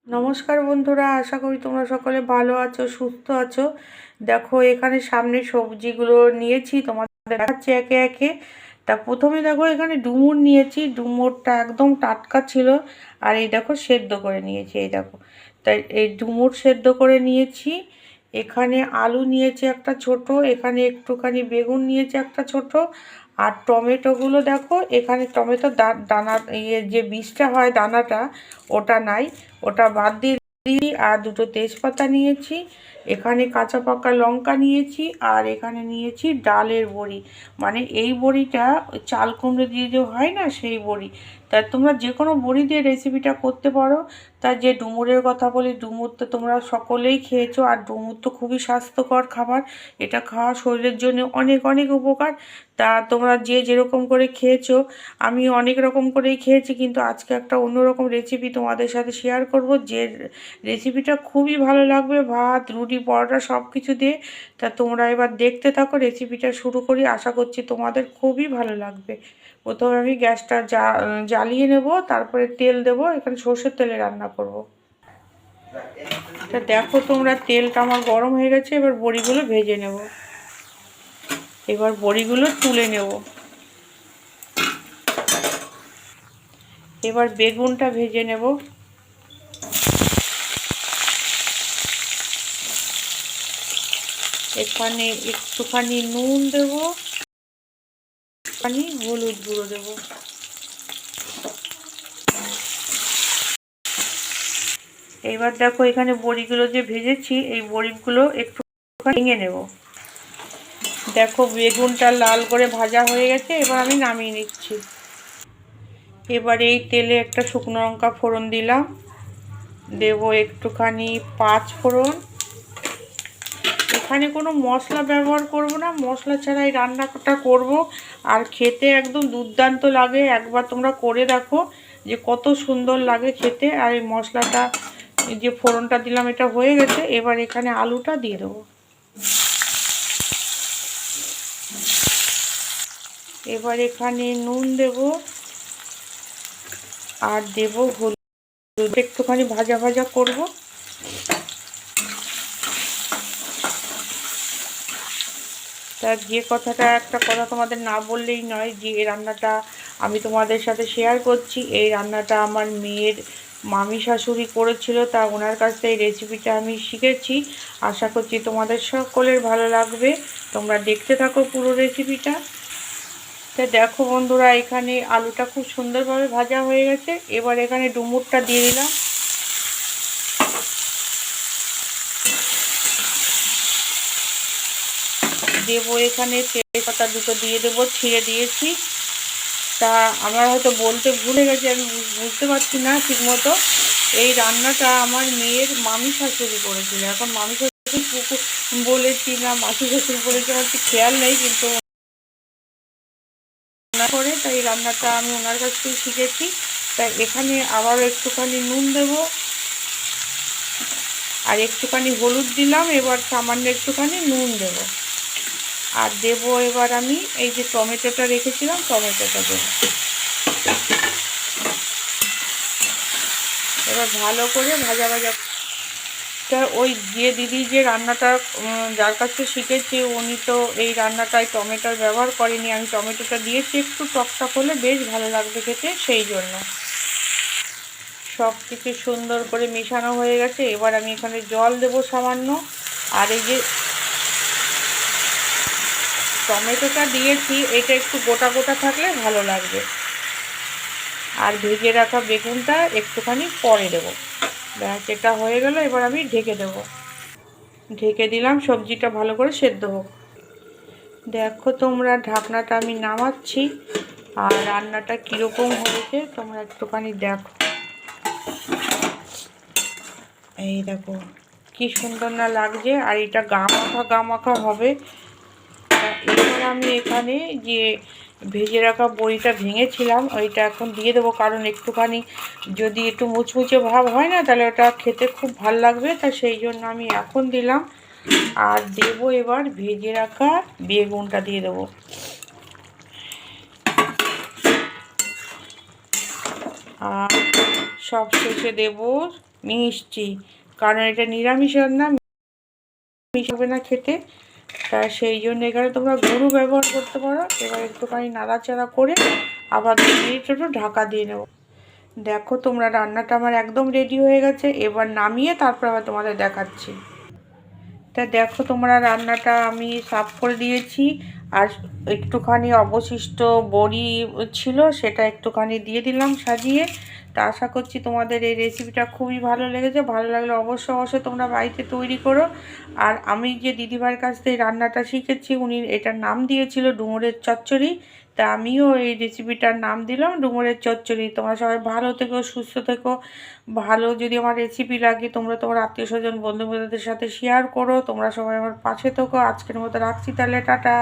নমস্কার বন্ধুরা, আশা করি তোমরা সকলে ভালো আছো, সুস্থ আছো। দেখো এখানে সামনে সবজিগুলো নিয়েছি, তোমাদের দেখাচ্ছি একে একে। তা প্রথমে দেখো এখানে ডুমুর নিয়েছি, ডুমুরটা একদম টাটকা ছিল। আর এই দেখো সেদ্ধ করে নিয়েছি, এই দেখো। তাই এই ডুমুর সেদ্ধ করে নিয়েছি। এখানে আলু নিয়েছি একটা ছোট, এখানে একটুখানি বেগুন নিয়েছি একটা ছোট। আর টমেটোগুলো দেখো, এখানে টমেটো দানা যে বীজটা হয় দানাটা, ওটা নাই, ওটা বাদ দিয়ে দিই। আর দুটো তেজপাতা নিয়েছি, এখানে কাঁচা পাকা লঙ্কা নিয়েছি, আর এখানে নিয়েছি ডালের বড়ি। মানে এই বড়িটা চাল কুমড়ো দিয়ে যে হয় না, সেই বড়ি। তা তোমরা যে কোনো বড়ি দিয়ে রেসিপিটা করতে পারো। তা যে ডুমুরের কথা বলি, ডুমুর তো তোমরা সকলেই খেয়েছো, আর ডুমুর তো খুবই স্বাস্থ্যকর খাবার। এটা খাওয়া শরীরের জন্য অনেক অনেক উপকার। তা তোমরা যে যেরকম করে খেয়েছো, আমি অনেক রকম করেই খেয়েছি, কিন্তু আজকে একটা অন্যরকম রেসিপি তোমাদের সাথে শেয়ার করব, যে রেসিপিটা খুবই ভালো লাগবে ভাত রুটি পরোটা সব কিছু দিয়ে। তা তোমরা এবার দেখতে থাকো, রেসিপিটা শুরু করি, আশা করছি তোমাদের খুবই ভালো লাগবে। প্রথমে আমি গ্যাসটা জ্বালিয়ে নেব, তারপরে তেল দেব, এখানে সর্ষের তেলে রান্না করব। তা দেখো তোমরা, তেলটা আমার গরম হয়ে গেছে, এবার বড়িগুলো ভেজে নেব। এবার বড়িগুলো তুলে নেব। এবার বেগুনটা ভেজে নেব। এখানে একটুখানি নুন দেব, একটুখানি হলুদ গুঁড়ো দেব। এইবার দেখো এখানে বড়িগুলো যে ভেজেছি, এই বড়িগুলো একটু ভেঙে নেব। দেখো বেগুনটা লাল করে ভাজা হয়ে গেছে, এবার আমি নামিয়ে নিচ্ছি। এবার এই তেলে একটা শুকনো লঙ্কা ফোড়ন দিলাম, দেব একটুখানি পাঁচ ফোড়ন। এখানে কোনো মশলা ব্যবহার করব না, মশলা ছাড়া এই রান্নাটা করব। আর খেতে একদম দুর্দান্ত লাগে, একবার তোমরা করে দেখো যে কত সুন্দর লাগে খেতে। আর এই মশলাটা, যে ফোড়নটা দিলাম, এটা হয়ে গেছে। এবার এখানে আলুটা দিয়ে দেবো। এবার এখানে নুন দেব, আর দেব হলুদ। একটুখানি ভাজা ভাজা করব। তার যে কথাটা, একটা কথা তোমাদের না বললেই নয়, যে এই রান্নাটা আমি তোমাদের সাথে শেয়ার করছি। এই রান্নাটা আমার মেয়ের মামি শাশুড়ি করেছিল, তা ওনার কাছ থেকে এই রেসিপিটা আমি শিখেছি। আশা করছি তোমাদের সকলের ভালো লাগবে, তোমরা দেখতে থাকো পুরো রেসিপিটা। তা দেখো বন্ধুরা, এখানে আলুটা খুব সুন্দরভাবে ভাজা হয়ে গেছে। এবার এখানে ডুমুরটা দিয়ে দিলাম। দেবো এখানে তেজপাতা দুটো দিয়ে দেবো, ছিঁড়ে দিয়েছি। তা আমার হয়তো বলতে ভুলে গেছি, আমি বুঝতে পারছি না ঠিকমতো। এই রান্নাটা আমার মেয়ের মামি শাশুড়ি করেছিল। এখন মামি শাশুড়ি বলেছি না মাসি শাশুড়ি বলেছি, আমার ঠিক খেয়াল নেই, কিন্তু রান্না করে, তাই রান্নাটা আমি ওনার কাছ থেকে শিখেছি। তাই এখানে আবারও একটুখানি নুন দেব, আর একটুখানি হলুদ দিলাম। এবার সামান্য একটুখানি নুন দেব, আর দেব এবার আমি এই যে টমেটোটা রেখেছিলাম, টমেটোটা দেবো। এবার ভালো করে ভাজা ভাজা। তা ওই যে দিদি যে রান্নাটা যার কাছে শিখেছি, উনি তো এই রান্নাটায় টমেটোর ব্যবহার করেনি। আমি টমেটোটা দিয়েছি, একটু টকটক হলে বেশ ভালো লাগবে খেতে, সেই জন্য। সব কিছু সুন্দর করে মেশানো হয়ে গেছে। এবার আমি এখানে জল দেব সামান্য। আর এই যে টমেটোটা দিয়েছি, এটা একটু গোটা গোটা থাকলে ভালো লাগবে। আর ভেজে রাখা বেগুনটা একটুখানি পরে দেবো। ব্যাস, এটা হয়ে গেল। এবার আমি ঢেকে দেবো। ঢেকে দিলাম, সবজিটা ভালো করে সেদ্ধ হোক। দেখো তোমরা, ঢাকনাটা আমি নামাচ্ছি, আর রান্নাটা কীরকম হয়েছে তোমরা একটুখানি দেখো। এই দেখো কি সুন্দর না লাগছে, আর এটা গা মাখা হবে। এবার আমি এখানে যে ভেজে রাখা বড়িটা ভেঙেছিলাম, ওইটা এখন দিয়ে দেবো। কারণ একটুখানি যদি একটু মুচমুচে ভাব হয় না, তাহলে ওটা খেতে খুব ভালো লাগবে। তা সেই জন্য আমি এখন দিলাম। আর দেবো এবার ভেজে রাখা বেগুনটা দিয়ে দেবো। আর সব শেষে দেব মিষ্টি, কারণ এটা নিরামিষ রান্না, মিষ্টি হবে না খেতে। তা সেই জন্য এখানে তোমরা গরু ব্যবহার করতে পারো। এবার একটুখানি নাড়াচাড়া করে আবার 2 মিনিট একটু ঢাকা দিয়ে নেবো। দেখো তোমরা রান্নাটা আমার একদম রেডি হয়ে গেছে। এবার নামিয়ে তারপর আবার তোমাদের দেখাচ্ছি। তা দেখো তোমরা রান্নাটা আমি সার্ভ করে দিয়েছি। আর একটুখানি অবশিষ্ট বড়ি ছিল, সেটা একটুখানি দিয়ে দিলাম সাজিয়ে। তা আশা করছি তোমাদের এই রেসিপিটা খুবই ভালো লেগেছে। ভালো লাগলে অবশ্যই তোমরা বাড়িতে তৈরি করো। আর আমি যে দিদিভাইয়ের কাছ থেকে রান্নাটা শিখেছি, উনি এটার নাম দিয়েছিল ডুমুরের চচ্চড়ি। তা আমিও এই রেসিপিটার নাম দিলাম ডুমুরের চচ্চড়ি। তোমরা সবাই ভালো থেকো, সুস্থ থেকো। ভালো যদি আমার রেসিপি লাগে তোমরা তোমার আত্মীয় স্বজন বন্ধু বান্ধবদের সাথে শেয়ার করো। তোমরা সবাই আমার পাশে থেকো। আজকের মতো রাখছি তাহলে, টাটা।